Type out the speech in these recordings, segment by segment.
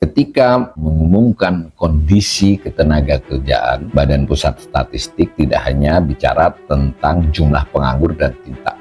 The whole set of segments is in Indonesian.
Ketika mengumumkan kondisi ketenagakerjaan, Badan Pusat Statistik tidak hanya bicara tentang jumlah penganggur dan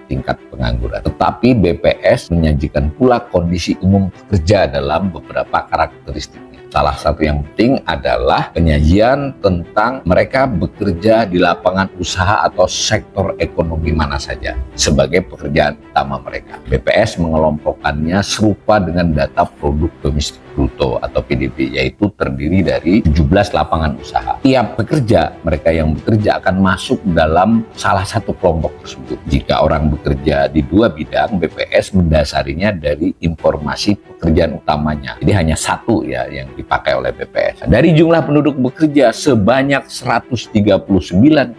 tingkat pengangguran, tetapi BPS menyajikan pula kondisi umum pekerja dalam beberapa karakteristiknya. Salah satu yang penting adalah penyajian tentang mereka bekerja di lapangan usaha atau sektor ekonomi mana saja sebagai pekerjaan utama mereka. BPS mengelompokkannya serupa dengan data produk domestik bruto atau PDB, yaitu terdiri dari 17 lapangan usaha. Tiap pekerja, mereka yang bekerja akan masuk dalam salah satu kelompok tersebut. Jika orang bekerja di dua bidang, BPS mendasarinya dari informasi pekerjaan utamanya. Jadi hanya satu ya yang dipakai oleh BPS. Dari jumlah penduduk bekerja sebanyak 139,45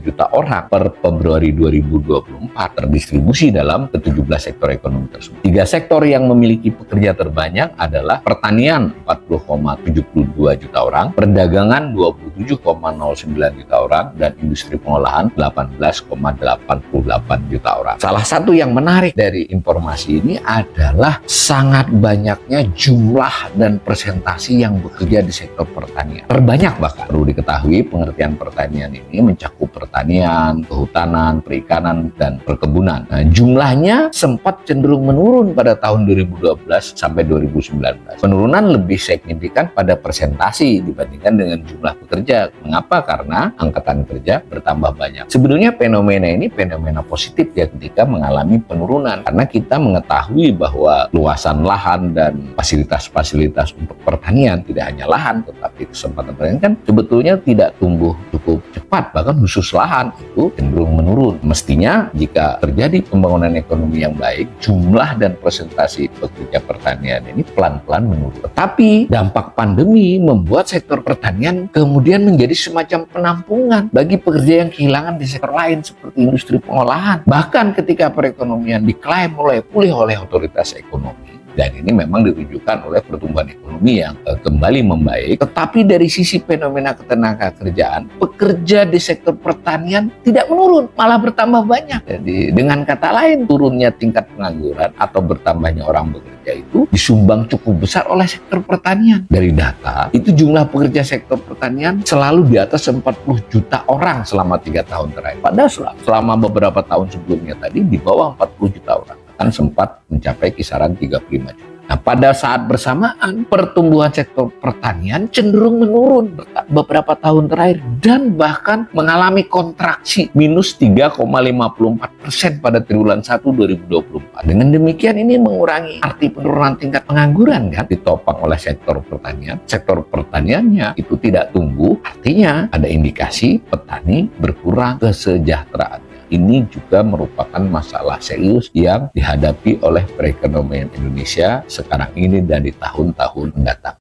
juta orang per Februari 2024 terdistribusi dalam ke-17 sektor ekonomi tersebut. 3 sektor yang memiliki pekerja terbanyak adalah pertanian 40,72 juta orang, perdagangan 27,09 juta orang, dan industri pengolahan 18,88 juta orang. Salah satu yang menarik dari informasi ini adalah sangat banyaknya jumlah dan presentasi yang bekerja di sektor pertanian. Terbanyak bahkan. Perlu diketahui pengertian pertanian ini mencakup pertanian, kehutanan, perikanan, dan perkebunan. Nah, jumlahnya sempat cenderung menurun pada tahun 2012 sampai 2019. Penurunan lebih signifikan pada presentasi dibandingkan dengan jumlah pekerja. Mengapa? Karena angkatan kerja bertambah banyak. Sebenarnya fenomena ini fenomena positif ya ketika mengalami penurunan, karena kita mengetahui bahwa luasan lahan dan fasilitas-fasilitas untuk pertanian, tidak hanya lahan tetapi kesempatan pertanian kan sebetulnya tidak tumbuh cukup cepat, bahkan khusus lahan itu cenderung menurun. Mestinya jika terjadi pembangunan ekonomi yang baik, jumlah dan presentasi pekerja pertanian ini pelan-pelan menurun. Tetapi dampak pandemi membuat sektor pertanian kemudian menjadi semacam penampungan bagi pekerja yang kehilangan di sektor lain seperti industri pengolahan. Bahkan ketika perekonomian diklaim pulih oleh otoritas ekonomi, dan ini memang ditujukan oleh pertumbuhan ekonomi yang kembali membaik, tetapi dari sisi fenomena ketenagakerjaan, pekerja di sektor pertanian tidak menurun, malah bertambah banyak. Jadi dengan kata lain, turunnya tingkat pengangguran atau bertambahnya orang bekerja itu disumbang cukup besar oleh sektor pertanian. Dari data, itu jumlah pekerja sektor pertanian selalu di atas 40 juta orang selama 3 tahun terakhir. Padahal selama beberapa tahun sebelumnya tadi di bawah 40 juta orang. Kan sempat mencapai kisaran 35 juta. Nah, pada saat bersamaan, pertumbuhan sektor pertanian cenderung menurun beberapa tahun terakhir dan bahkan mengalami kontraksi minus 3,54% pada triwulan 1 2024. Dengan demikian ini mengurangi arti penurunan tingkat pengangguran kan, ditopang oleh sektor pertanian. Sektor pertaniannya itu tidak tumbuh, artinya ada indikasi petani berkurang kesejahteraan. Ini juga merupakan masalah serius yang dihadapi oleh perekonomian Indonesia sekarang ini dan di tahun-tahun mendatang.